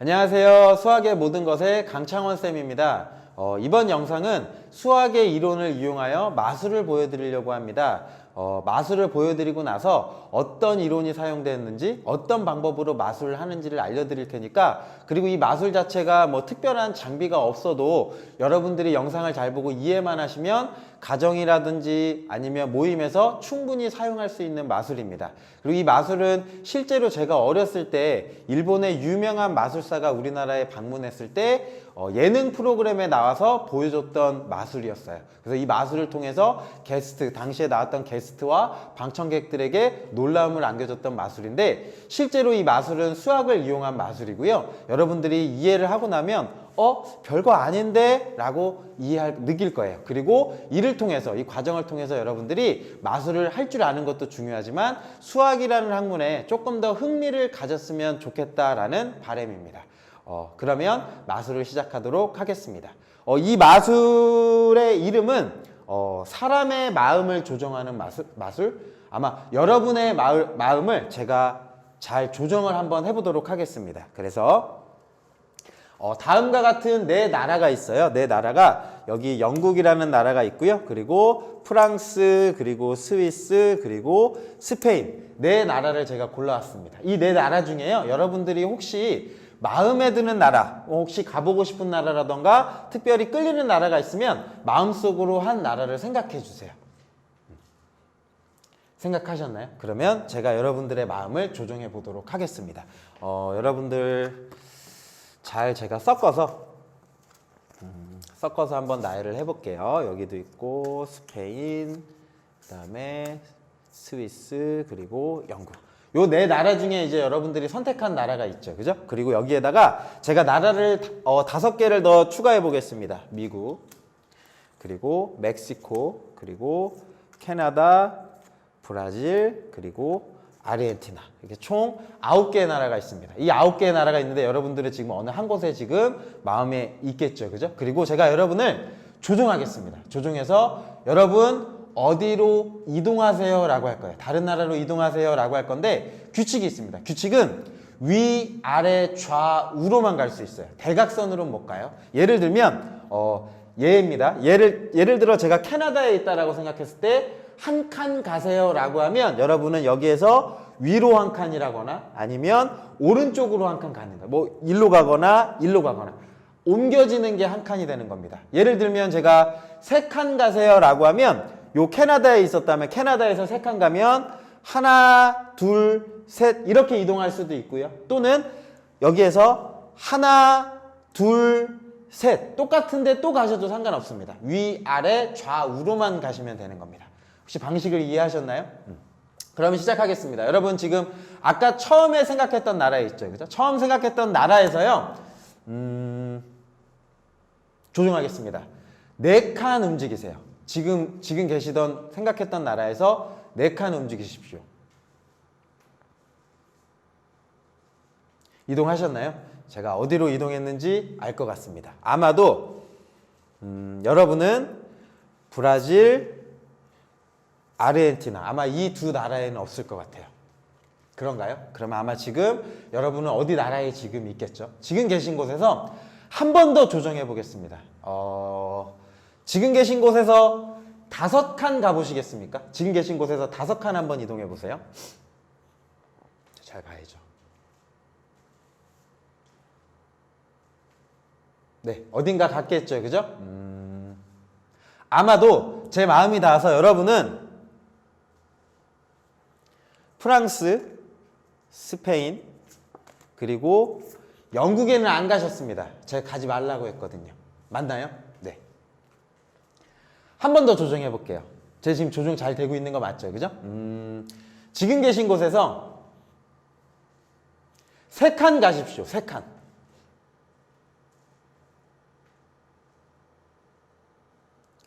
안녕하세요. 수학의 모든 것의 강창원 쌤입니다. 이번 영상은 수학의 이론을 이용하여 마술을 보여드리려고 합니다. 마술을 보여드리고 나서 어떤 이론이 사용되었는지 어떤 방법으로 마술을 하는지를 알려드릴 테니까, 그리고 이 마술 자체가 뭐 특별한 장비가 없어도 여러분들이 영상을 잘 보고 이해만 하시면 가정이라든지 아니면 모임에서 충분히 사용할 수 있는 마술입니다. 그리고 이 마술은 실제로 제가 어렸을 때 일본의 유명한 마술사가 우리나라에 방문했을 때 예능 프로그램에 나와서 보여줬던 마술이었어요. 그래서 이 마술을 통해서 당시에 나왔던 게스트와 방청객들에게 놀라움을 안겨줬던 마술인데, 실제로 이 마술은 수학을 이용한 마술이고요. 여러분들이 이해를 하고 나면 별거 아닌데? 라고 느낄 거예요. 그리고 이를 통해서, 이 과정을 통해서 여러분들이 마술을 할 줄 아는 것도 중요하지만 수학이라는 학문에 조금 더 흥미를 가졌으면 좋겠다라는 바람입니다. 그러면 마술을 시작하도록 하겠습니다. 이 마술의 이름은 사람의 마음을 조정하는 마술? 아마 여러분의 마음을 제가 잘 조정을 한번 해보도록 하겠습니다. 그래서 다음과 같은 네 나라가 있어요. 네 나라가, 여기 영국이라는 나라가 있고요. 그리고 프랑스, 그리고 스위스, 그리고 스페인, 네 나라를 제가 골라왔습니다. 이 네 나라 중에요, 여러분들이 혹시 마음에 드는 나라, 혹시 가보고 싶은 나라라던가 특별히 끌리는 나라가 있으면 마음속으로 한 나라를 생각해 주세요. 생각하셨나요? 그러면 제가 여러분들의 마음을 조정해 보도록 하겠습니다. 여러분들 제가 섞어서 한번 나열을 해볼게요. 여기도 있고 스페인, 그 다음에 스위스, 그리고 영국. 요 네 나라 중에 이제 여러분들이 선택한 나라가 있죠, 그죠? 그리고 여기에다가 제가 나라를 5개를 더 추가해 보겠습니다. 미국, 그리고 멕시코, 그리고 캐나다, 브라질, 그리고 아르헨티나, 이렇게 총 9개의 나라가 있습니다. 이 9개의 나라가 있는데 여러분들은 지금 어느 한 곳에 지금 마음에 있겠죠, 그죠? 그리고 제가 여러분을 조종하겠습니다. 조종해서 여러분 어디로 이동하세요 라고 할 거예요. 다른 나라로 이동하세요 라고 할 건데, 규칙이 있습니다. 규칙은 위, 아래, 좌우로만 갈 수 있어요. 대각선으로는 못 가요. 예를 들면 예입니다. 예를 들어 제가 캐나다에 있다라고 생각했을 때 한 칸 가세요 라고 하면 여러분은 여기에서 위로 한 칸이라거나 아니면 오른쪽으로 한 칸 가는 거예요. 뭐 일로 가거나 옮겨지는 게 한 칸이 되는 겁니다. 예를 들면 제가 3칸 가세요 라고 하면, 요 캐나다에 있었다면 캐나다에서 3칸 가면 하나, 둘, 셋 이렇게 이동할 수도 있고요. 또는 여기에서 하나, 둘, 셋 똑같은데 또 가셔도 상관없습니다. 위, 아래, 좌우로만 가시면 되는 겁니다. 혹시 방식을 이해하셨나요? 그러면 시작하겠습니다. 여러분 지금 아까 처음에 생각했던 나라에 있죠, 그죠? 처음 생각했던 나라에서요, 조종하겠습니다. 4칸 움직이세요. 지금 생각했던 나라에서 4칸 움직이십시오. 이동하셨나요? 제가 어디로 이동했는지 알 것 같습니다. 아마도 여러분은 브라질, 아르헨티나, 아마 이 두 나라에는 없을 것 같아요. 그런가요? 그러면 아마 지금 여러분은 어디 나라에 지금 있겠죠? 지금 계신 곳에서 한 번 더 조정해 보겠습니다. 지금 계신 곳에서 5칸 가보시겠습니까? 지금 계신 곳에서 5칸 한번 이동해 보세요. 잘 봐야죠. 네, 어딘가 갔겠죠, 그죠? 아마도 제 마음이 닿아서 여러분은 프랑스, 스페인, 그리고 영국에는 안 가셨습니다. 제가 가지 말라고 했거든요. 맞나요? 네. 한 번 더 조정해 볼게요. 제가 지금 조정 잘 되고 있는 거 맞죠? 그죠? 지금 계신 곳에서 3칸 가십시오. 3칸.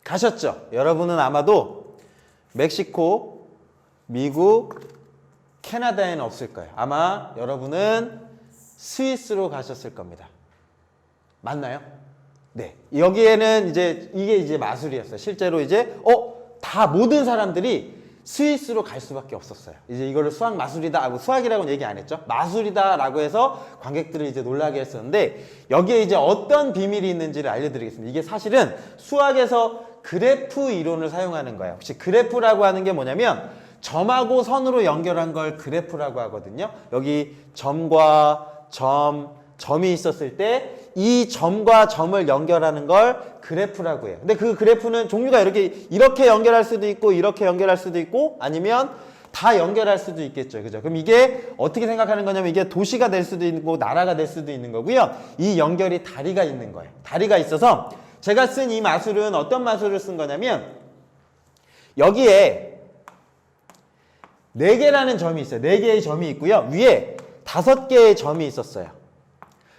가셨죠? 여러분은 아마도 멕시코, 미국, 캐나다에는 없을 거예요. 아마 여러분은 스위스로 가셨을 겁니다. 맞나요? 네. 여기에는 이게 마술이었어요. 실제로 이제 모든 사람들이 스위스로 갈 수밖에 없었어요. 이제 이거를 수학 마술이다, 수학이라고는 얘기 안 했죠. 마술이다라고 해서 관객들을 이제 놀라게 했었는데 여기에 이제 어떤 비밀이 있는지를 알려드리겠습니다. 이게 사실은 수학에서 그래프 이론을 사용하는 거예요. 혹시 그래프라고 하는 게 뭐냐면 점하고 선으로 연결한 걸 그래프라고 하거든요. 여기 점과 점이 있었을 때 이 점과 점을 연결하는 걸 그래프라고 해요. 근데 그 그래프는 종류가 이렇게 연결할 수도 있고 이렇게 연결할 수도 있고 아니면 다 연결할 수도 있겠죠. 그죠? 그럼 이게 어떻게 생각하는 거냐면 이게 도시가 될 수도 있고 나라가 될 수도 있는 거고요. 이 연결이 다리가 있는 거예요. 다리가 있어서 제가 쓴 이 마술은 어떤 마술을 쓴 거냐면 여기에 4개라는 점이 있어요. 4개의 점이 있고요. 위에 5개의 점이 있었어요.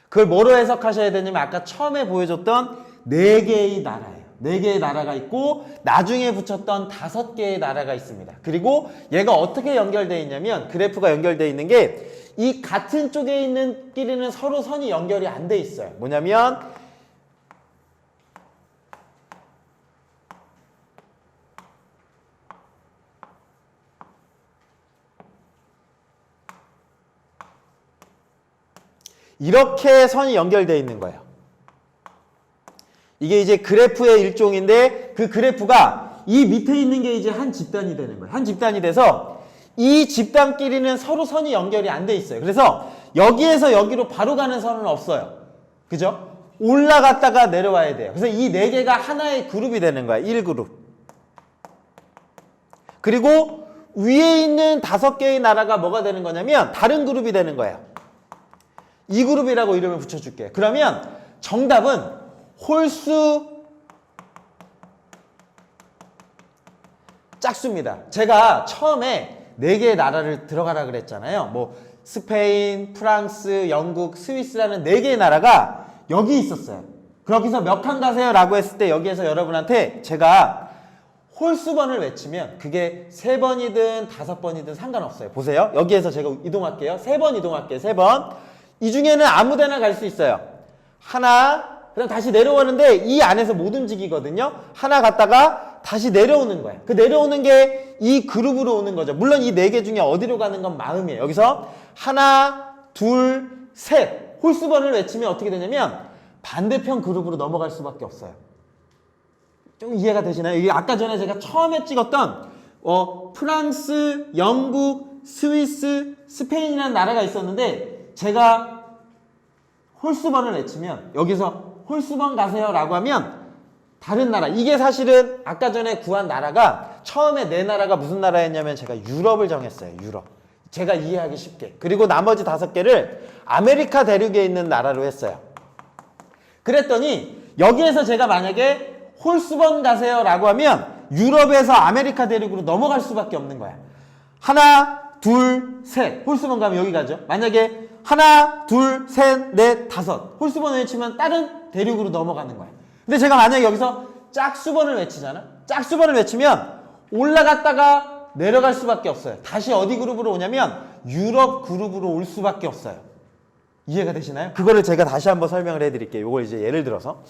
그걸 뭐로 해석하셔야 되냐면 아까 처음에 보여줬던 4개의 나라예요. 4개의 나라가 있고 나중에 붙였던 5개의 나라가 있습니다. 그리고 얘가 어떻게 연결되어 있냐면 그래프가 연결되어 있는 게 이 같은 쪽에 있는 끼리는 서로 선이 연결이 안 돼 있어요. 뭐냐면 이렇게 선이 연결되어 있는 거예요. 이게 이제 그래프의 일종인데 그 그래프가 이 밑에 있는 게 이제 한 집단이 되는 거예요. 한 집단이 돼서 이 집단끼리는 서로 선이 연결이 안 돼 있어요. 그래서 여기에서 여기로 바로 가는 선은 없어요. 그죠? 올라갔다가 내려와야 돼요. 그래서 이 4개가 하나의 그룹이 되는 거야. 1그룹. 그리고 위에 있는 5개의 나라가 뭐가 되는 거냐면 다른 그룹이 되는 거예요. 이 그룹이라고 이름을 붙여줄게. 그러면 정답은 홀수 짝수입니다. 제가 처음에 4개의 나라를 들어가라 그랬잖아요. 뭐 스페인, 프랑스, 영국, 스위스라는 4개의 나라가 여기 있었어요. 거기서 몇 칸 가세요? 라고 했을 때 여기에서 여러분한테 제가 홀수번을 외치면 그게 3번이든 5번이든 상관없어요. 보세요. 여기에서 제가 이동할게요. 3번 이동할게요. 3번. 이 중에는 아무 데나 갈 수 있어요. 하나, 그다음 다시 내려오는데 이 안에서 못 움직이거든요. 하나 갔다가 다시 내려오는 거예요. 그 내려오는 게 이 그룹으로 오는 거죠. 물론 이 4개 중에 어디로 가는 건 마음이에요. 여기서 하나, 둘, 셋 홀수번을 외치면 어떻게 되냐면 반대편 그룹으로 넘어갈 수밖에 없어요. 좀 이해가 되시나요? 이게 아까 전에 제가 처음에 찍었던 프랑스, 영국, 스위스, 스페인이라는 나라가 있었는데 제가 홀수번을 외치면 여기서 홀수번 가세요 라고 하면 다른 나라, 이게 사실은 아까 전에 구한 나라가 처음에 4나라가 무슨 나라였냐면 제가 유럽을 정했어요. 유럽. 제가 이해하기 쉽게. 그리고 나머지 5개를 아메리카 대륙에 있는 나라로 했어요. 그랬더니 여기에서 제가 만약에 홀수번 가세요 라고 하면 유럽에서 아메리카 대륙으로 넘어갈 수밖에 없는 거야. 하나, 둘, 셋 홀수번 가면 여기 가죠. 만약에 하나, 둘, 셋, 넷, 5 홀수번을 외치면 다른 대륙으로 넘어가는 거야. 근데 제가 만약에 여기서 짝수번을 외치잖아. 짝수번을 외치면 올라갔다가 내려갈 수밖에 없어요. 다시 어디 그룹으로 오냐면 유럽 그룹으로 올 수밖에 없어요. 이해가 되시나요? 그거를 제가 다시 한번 설명을 해드릴게요. 이걸 이제 예를 들어서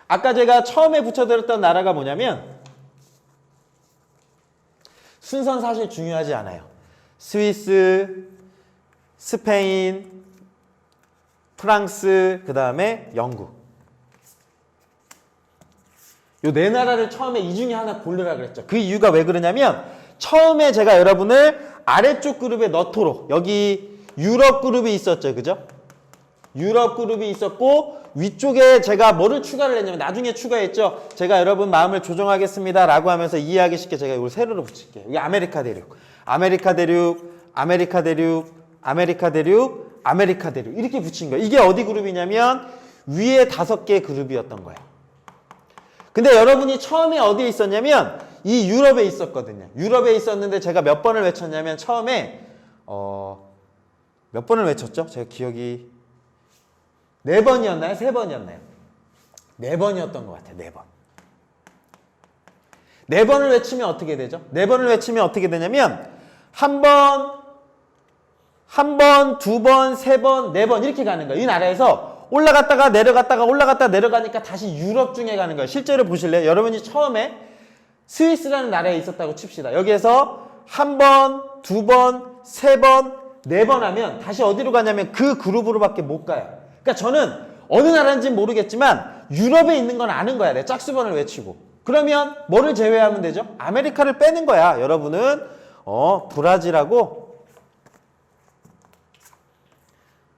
아까 제가 처음에 붙여드렸던 나라가 뭐냐면 순서는 사실 중요하지 않아요. 스위스, 스페인, 프랑스, 그 다음에 영국. 요 4나라를 처음에 이 중에 하나 고르라 그랬죠. 그 이유가 왜 그러냐면 처음에 제가 여러분을 아래쪽 그룹에 넣도록 여기 유럽 그룹이 있었죠. 그죠? 유럽 그룹이 있었고 위쪽에 제가 뭐를 추가를 했냐면 나중에 추가했죠. 제가 여러분 마음을 조정하겠습니다 라고 하면서 이해하기 쉽게 제가 이걸 세로로 붙일게요. 이게 아메리카 대륙, 아메리카 대륙, 아메리카 대륙, 아메리카 대륙, 아메리카 대륙 이렇게 붙인 거예요. 이게 어디 그룹이냐면 위에 5개 그룹이었던 거예요. 근데 여러분이 처음에 어디에 있었냐면 이 유럽에 있었거든요. 유럽에 있었는데 제가 몇 번을 외쳤냐면 처음에 몇 번을 외쳤죠? 제가 기억이 4번이었나요? 3번이었나요? 4번이었던 것 같아요. 4번. 4번을 외치면 어떻게 되죠? 4번을 외치면 어떻게 되냐면 한 번, 2번, 3번, 4번 이렇게 가는 거예요. 이 나라에서 올라갔다가 내려갔다가 올라갔다가 내려가니까 다시 유럽 중에 가는 거예요. 실제로 보실래요? 여러분이 처음에 스위스라는 나라에 있었다고 칩시다. 여기에서 한 번, 두 번, 세 번, 네 번 하면 다시 어디로 가냐면 그 그룹으로밖에 못 가요. 그러니까 저는 어느 나라인지는 모르겠지만 유럽에 있는 건 아는 거야. 내 짝수번을 외치고. 그러면 뭐를 제외하면 되죠? 아메리카를 빼는 거야. 여러분은 브라질하고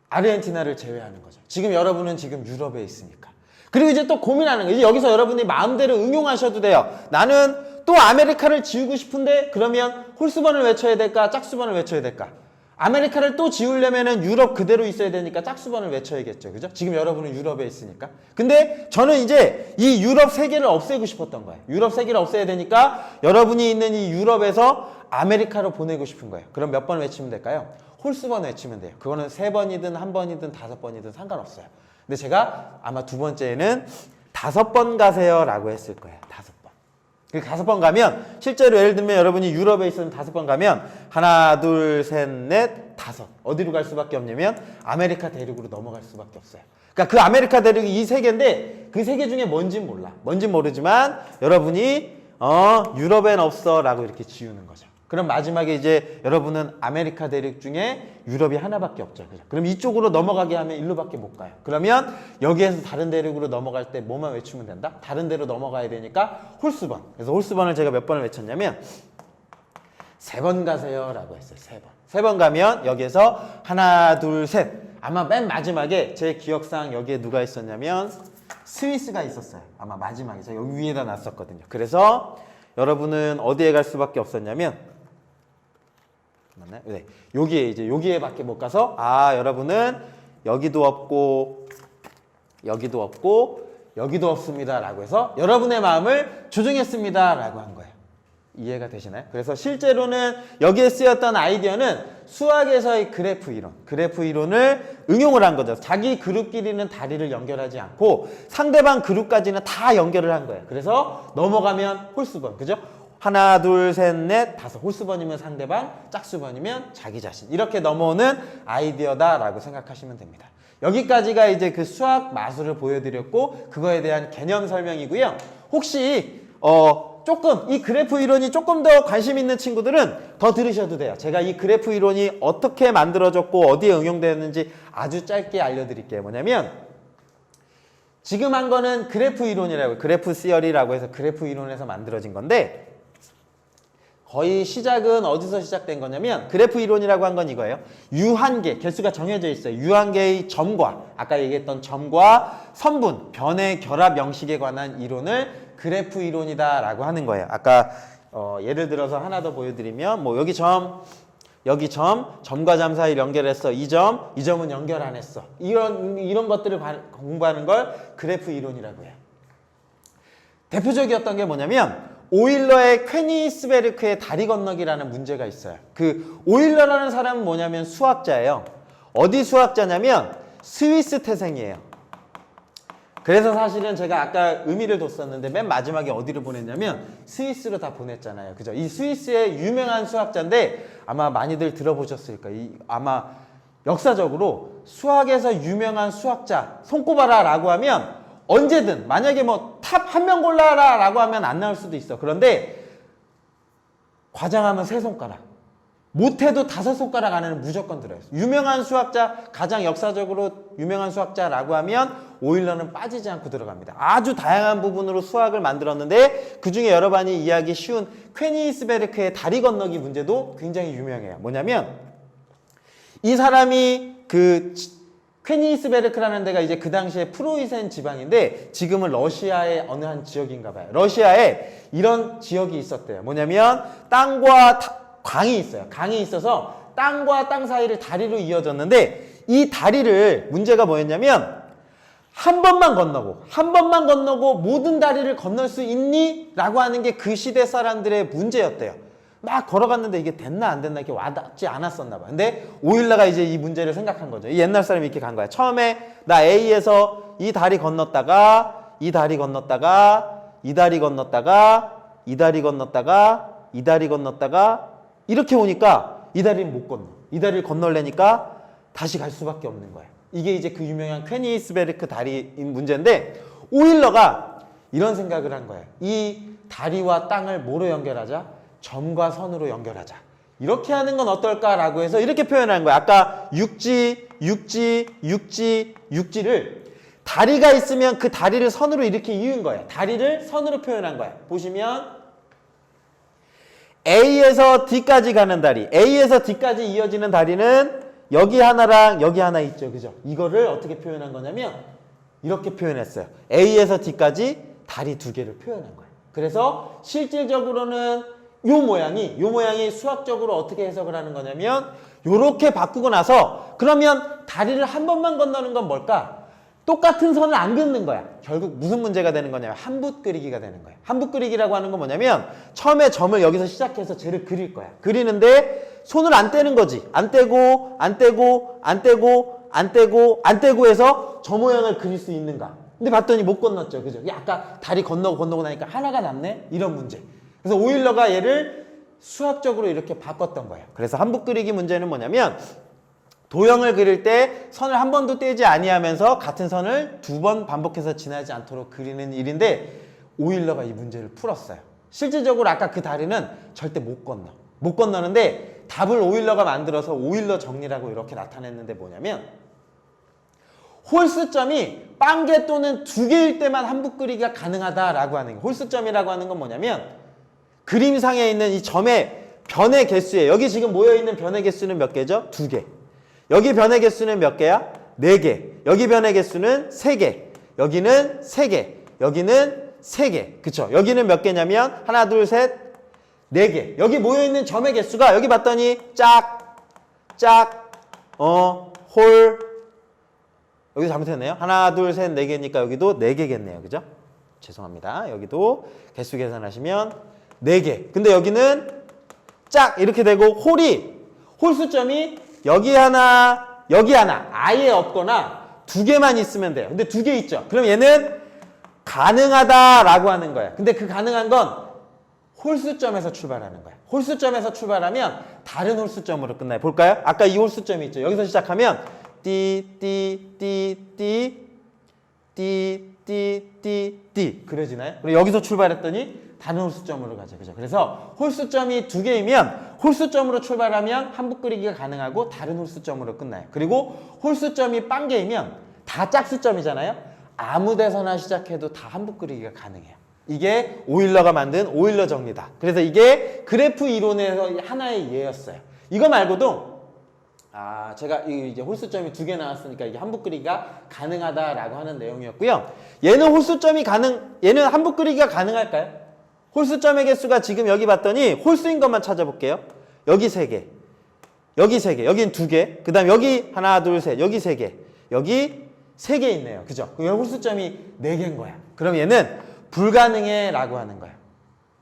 아르헨티나를 제외하는 거죠. 지금 여러분은 지금 유럽에 있으니까. 그리고 이제 또 고민하는 거예요. 이제 여기서 여러분이 마음대로 응용하셔도 돼요. 나는 또 아메리카를 지우고 싶은데 그러면 홀수번을 외쳐야 될까? 짝수번을 외쳐야 될까? 아메리카를 또 지우려면은 유럽 그대로 있어야 되니까 짝수번을 외쳐야겠죠. 그죠? 지금 여러분은 유럽에 있으니까. 근데 저는 이제 이 유럽 세 개를 없애고 싶었던 거예요. 유럽 세 개를 없애야 되니까 여러분이 있는 이 유럽에서 아메리카로 보내고 싶은 거예요. 그럼 몇 번 외치면 될까요? 홀수번 외치면 돼요. 그거는 세 번이든 한 번이든 다섯 번이든 상관없어요. 근데 제가 아마 두 번째는 5번 가세요 라고 했을 거예요. 5번. 그 5번 가면 실제로 예를 들면 여러분이 유럽에 있으면 5번 가면 하나, 둘, 셋, 넷, 5. 어디로 갈 수밖에 없냐면 아메리카 대륙으로 넘어갈 수밖에 없어요. 그러니까 그 아메리카 대륙이 이 세 개인데 그 세 개 중에 뭔진 몰라. 뭔진 모르지만 여러분이 유럽엔 없어 라고 이렇게 지우는 거죠. 그럼 마지막에 이제 여러분은 아메리카 대륙 중에 유럽이 하나밖에 없죠. 그죠? 그럼 이쪽으로 넘어가게 하면 일로밖에 못 가요. 그러면 여기에서 다른 대륙으로 넘어갈 때 뭐만 외치면 된다? 다른 데로 넘어가야 되니까 홀수번. 그래서 홀수번을 제가 몇 번을 외쳤냐면 3번 가세요 라고 했어요. 3번. 3번 가면 여기에서 하나, 둘, 셋. 아마 맨 마지막에 제 기억상 여기에 누가 있었냐면 스위스가 있었어요. 아마 마지막에 제가 여기 위에다 놨었거든요. 그래서 여러분은 어디에 갈 수밖에 없었냐면 맞나요? 네. 여기에밖에 못 가서 여러분은 여기도 없고 여기도 없고 여기도 없습니다 라고 해서 여러분의 마음을 조정했습니다 라고 한 거예요. 이해가 되시나요? 그래서 실제로는 여기에 쓰였던 아이디어는 수학에서의 그래프 이론을 응용을 한 거죠. 자기 그룹끼리는 다리를 연결하지 않고 상대방 그룹까지는 다 연결을 한 거예요. 그래서 넘어가면 홀수번, 그죠? 하나, 둘, 셋, 넷, 5. 홀수번이면 상대방, 짝수번이면 자기 자신. 이렇게 넘어오는 아이디어다라고 생각하시면 됩니다. 여기까지가 이제 그 수학 마술을 보여드렸고 그거에 대한 개념 설명이고요. 혹시 조금 이 그래프 이론이 조금 더 관심 있는 친구들은 더 들으셔도 돼요. 제가 이 그래프 이론이 어떻게 만들어졌고 어디에 응용되었는지 아주 짧게 알려드릴게요. 뭐냐면 지금 한 거는 그래프 이론이라고, 그래프 시어리라고 해서 그래프 이론에서 만들어진 건데 거의 시작은 어디서 시작된 거냐면 그래프 이론이라고 한 건 이거예요. 유한계, 개수가 정해져 있어요. 유한계의 점과 아까 얘기했던 점과 선분, 변의 결합 형식에 관한 이론을 그래프 이론이다 라고 하는 거예요. 아까 예를 들어서 하나 더 보여드리면 뭐 여기 점과 점 사이를 연결했어. 이 점은 연결 안 했어. 이런 것들을 공부하는 걸 그래프 이론이라고 해요. 대표적이었던 게 뭐냐면 오일러의 퀘니스베르크의 다리 건너기라는 문제가 있어요. 그 오일러라는 사람은 뭐냐면 수학자예요. 어디 수학자냐면 스위스 태생이에요. 그래서 사실은 제가 아까 의미를 뒀었는데 맨 마지막에 어디를 보냈냐면 스위스로 다 보냈잖아요. 그죠? 이 스위스의 유명한 수학자인데 아마 많이들 들어보셨을 거예요. 아마 역사적으로 수학에서 유명한 수학자 손꼽아라 라고 하면 언제든 만약에 뭐 탑 한 명 골라라 라고 하면 안 나올 수도 있어. 그런데 과장하면 3손가락, 못해도 5손가락 안에는 무조건 들어요. 유명한 수학자, 가장 역사적으로 유명한 수학자라고 하면 오일러는 빠지지 않고 들어갑니다. 아주 다양한 부분으로 수학을 만들었는데 그중에 여러분이 이해하기 쉬운 퀘니스베르크의 다리 건너기 문제도 굉장히 유명해요. 뭐냐면 이 사람이 퀘니스베르크라는 데가 이제 그 당시에 프로이센 지방인데 지금은 러시아의 어느 한 지역인가 봐요. 러시아에 이런 지역이 있었대요. 뭐냐면 땅과 강이 있어요. 강이 있어서 땅과 땅 사이를 다리로 이어졌는데 이 다리를 문제가 뭐였냐면 한 번만 건너고 모든 다리를 건널 수 있니? 라고 하는 게 그 시대 사람들의 문제였대요. 막 걸어갔는데 이게 됐나 안 됐나 이렇게 와닿지 않았었나 봐. 근데 오일러가 이제 이 문제를 생각한 거죠. 이 옛날 사람이 이렇게 간 거야. 처음에 나 A에서 이 다리 건넜다가 이 다리 건넜다가 이 다리 건넜다가 이 다리 건넜다가 이 다리 건넜다가 이렇게 오니까 이 다리는 못 건너. 이 다리를 건널래니까 다시 갈 수밖에 없는 거예요. 이게 이제 그 유명한 퀘니스베르크 다리인 문제인데 오일러가 이런 생각을 한 거예요. 이 다리와 땅을 뭐로 연결하자? 점과 선으로 연결하자. 이렇게 하는 건 어떨까라고 해서 이렇게 표현한 거야. 아까 육지를 다리가 있으면 그 다리를 선으로 이렇게 이은 거야. 다리를 선으로 표현한 거야. 보시면 A에서 D까지 가는 다리, A에서 D까지 이어지는 다리는 여기 하나랑 여기 하나 있죠. 그죠? 이거를 어떻게 표현한 거냐면 이렇게 표현했어요. A에서 D까지 다리 두 개를 표현한 거예요. 그래서 실질적으로는 요 모양이 수학적으로 어떻게 해석을 하는 거냐면 요렇게 바꾸고 나서 그러면 다리를 한 번만 건너는 건 뭘까? 똑같은 선을 안 긋는 거야. 결국 무슨 문제가 되는 거냐면 한붓 그리기가 되는 거야. 한붓 그리기라고 하는 건 뭐냐면 처음에 점을 여기서 시작해서 쟤를 그릴 거야. 그리는데 손을 안 떼는 거지. 안 떼고 해서 저 모양을 그릴 수 있는가. 근데 봤더니 못 건넜죠. 그죠? 아까 다리 건너고 나니까 하나가 남네? 이런 문제. 그래서 오일러가 얘를 수학적으로 이렇게 바꿨던 거예요. 그래서 한붓 그리기 문제는 뭐냐면 도형을 그릴 때 선을 한 번도 떼지 아니하면서 같은 선을 두 번 반복해서 지나지 않도록 그리는 일인데 오일러가 이 문제를 풀었어요. 실질적으로 아까 그 다리는 절대 못 건너는데 답을 오일러가 만들어서 오일러 정리라고 이렇게 나타냈는데 뭐냐면 홀수점이 빵개 또는 두 개일 때만 한붓 그리기가 가능하다라고 하는 거예요. 홀수점이라고 하는 건 뭐냐면 그림상에 있는 이 점의 변의 개수에 여기 지금 모여있는 변의 개수는 몇 개죠? 2개. 여기 변의 개수는 몇 개야? 4개. 여기 변의 개수는 3개. 여기는 3개. 여기는 3개. 그쵸? 여기는 몇 개냐면 하나, 둘, 셋, 4개. 여기 모여있는 점의 개수가 여기 봤더니 홀. 여기도 잘못했네요. 하나, 둘, 셋, 4개니까 여기도 4개겠네요. 그죠? 죄송합니다. 여기도 개수 계산하시면 4개. 근데 여기는 이렇게 되고 홀수점이 여기 하나, 여기 하나 아예 없거나 2개만 있으면 돼요. 근데 2개 있죠. 그럼 얘는 가능하다라고 하는 거야. 근데 그 가능한 건 홀수점에서 출발하는 거야. 홀수점에서 출발하면 다른 홀수점으로 끝나요. 볼까요? 아까 이 홀수점이 있죠. 여기서 시작하면 띠 그려지나요? 그리고 여기서 출발했더니 다른 홀수점으로 가죠. 그죠? 그래서 홀수점이 2개이면 홀수점으로 출발하면 한붓 그리기가 가능하고 다른 홀수점으로 끝나요. 그리고 홀수점이 빵개이면 다 짝수점이잖아요. 아무 데서나 시작해도 다 한붓 그리기가 가능해요. 이게 오일러가 만든 오일러 정리다. 그래서 이게 그래프 이론에서 하나의 예였어요. 이거 말고도 제가 이제 홀수점이 2개 나왔으니까 이게 한붓 그리기가 가능하다라고 하는 내용이었고요. 얘는 얘는 한붓 그리기가 가능할까요? 홀수점의 개수가 지금 여기 봤더니 홀수인 것만 찾아볼게요. 여기 3개, 여기 3개, 여긴 2개, 그 다음 여기 하나, 둘, 셋, 여기 3개, 여기 3개 있네요. 그죠? 여기 홀수점이 4개인 거야. 그럼 얘는 불가능해 라고 하는 거야.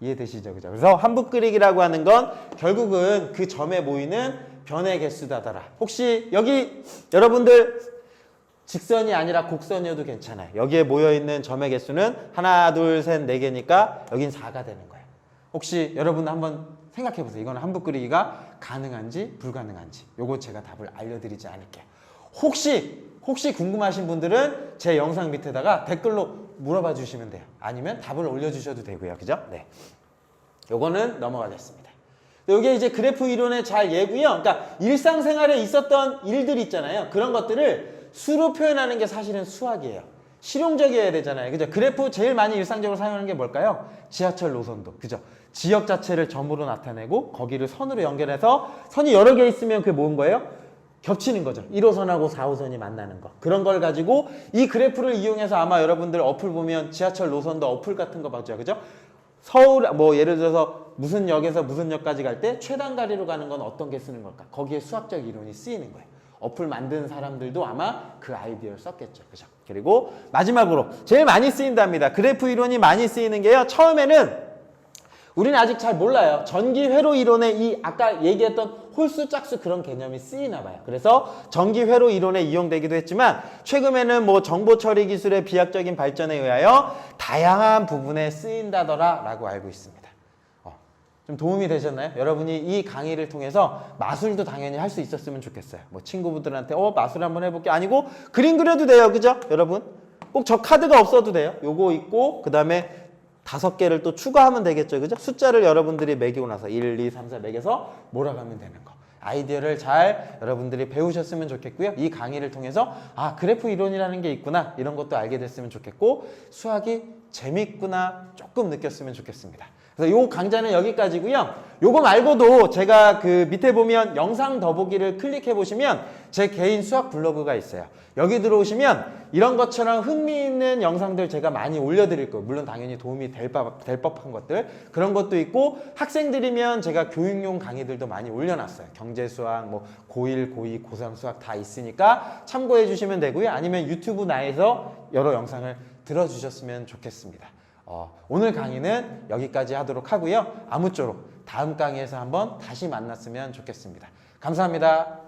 이해되시죠? 그죠? 그래서 한붓 그리기라고 하는 건 결국은 그 점에 모이는 변의 개수다더라. 혹시 여기 여러분들 직선이 아니라 곡선이어도 괜찮아요. 여기에 모여있는 점의 개수는 하나, 둘, 셋, 4개니까 여긴 4가 되는 거예요. 혹시 여러분 한번 생각해 보세요. 이거는 한붓 그리기가 가능한지 불가능한지. 요거 제가 답을 알려드리지 않을게요. 혹시 궁금하신 분들은 제 영상 밑에다가 댓글로 물어봐 주시면 돼요. 아니면 답을 올려주셔도 되고요. 그죠? 네. 요거는 넘어가겠습니다. 이게 이제 그래프 이론의 잘 예고요. 그러니까 일상생활에 있었던 일들이 있잖아요. 그런 것들을 수로 표현하는 게 사실은 수학이에요. 실용적이어야 되잖아요. 그죠? 그래프 제일 많이 일상적으로 사용하는 게 뭘까요? 지하철 노선도. 그죠? 지역 자체를 점으로 나타내고 거기를 선으로 연결해서 선이 여러 개 있으면 그게 뭔 거예요? 겹치는 거죠. 1호선하고 4호선이 만나는 거. 그런 걸 가지고 이 그래프를 이용해서 아마 여러분들 어플 보면 지하철 노선도 어플 같은 거 봤죠. 그죠? 서울 예를 들어서 무슨 역에서 무슨 역까지 갈 때 최단거리로 가는 건 어떤 게 쓰는 걸까? 거기에 수학적 이론이 쓰이는 거예요. 어플 만든 사람들도 아마 그 아이디어를 썼겠죠. 그죠? 그리고 마지막으로 제일 많이 쓰인답니다. 그래프 이론이 많이 쓰이는 게요. 처음에는 우리는 아직 잘 몰라요. 전기 회로 이론에 이 아까 얘기했던 홀수, 짝수 그런 개념이 쓰이나 봐요. 그래서 전기 회로 이론에 이용되기도 했지만 최근에는 정보 처리 기술의 비약적인 발전에 의하여 다양한 부분에 쓰인다더라라고 알고 있습니다. 좀 도움이 되셨나요? 여러분이 이 강의를 통해서 마술도 당연히 할 수 있었으면 좋겠어요. 친구분들한테 마술 한번 해볼게 아니고 그림 그려도 돼요. 그죠? 여러분 꼭 저 카드가 없어도 돼요. 요거 있고 그 다음에 5개를 또 추가하면 되겠죠. 그죠? 숫자를 여러분들이 매기고 나서 1, 2, 3, 4 매겨서 몰아가면 되는 거. 아이디어를 잘 여러분들이 배우셨으면 좋겠고요. 이 강의를 통해서 아, 그래프 이론이라는 게 있구나. 이런 것도 알게 됐으면 좋겠고 수학이 재밌구나 조금 느꼈으면 좋겠습니다. 그래서 요 강좌는 여기까지고요. 요거 말고도 제가 그 밑에 보면 영상 더보기를 클릭해 보시면 제 개인 수학 블로그가 있어요. 여기 들어오시면 이런 것처럼 흥미있는 영상들 제가 많이 올려드릴 거예요. 물론 당연히 도움이 될 법한 것들 그런 것도 있고 학생들이면 제가 교육용 강의들도 많이 올려놨어요. 경제 수학, 뭐 고1, 고2, 고3 수학 다 있으니까 참고해 주시면 되고요. 아니면 유튜브 나에서 여러 영상을 들어주셨으면 좋겠습니다. 오늘 강의는 여기까지 하도록 하고요. 아무쪼록 다음 강의에서 한번 다시 만났으면 좋겠습니다. 감사합니다.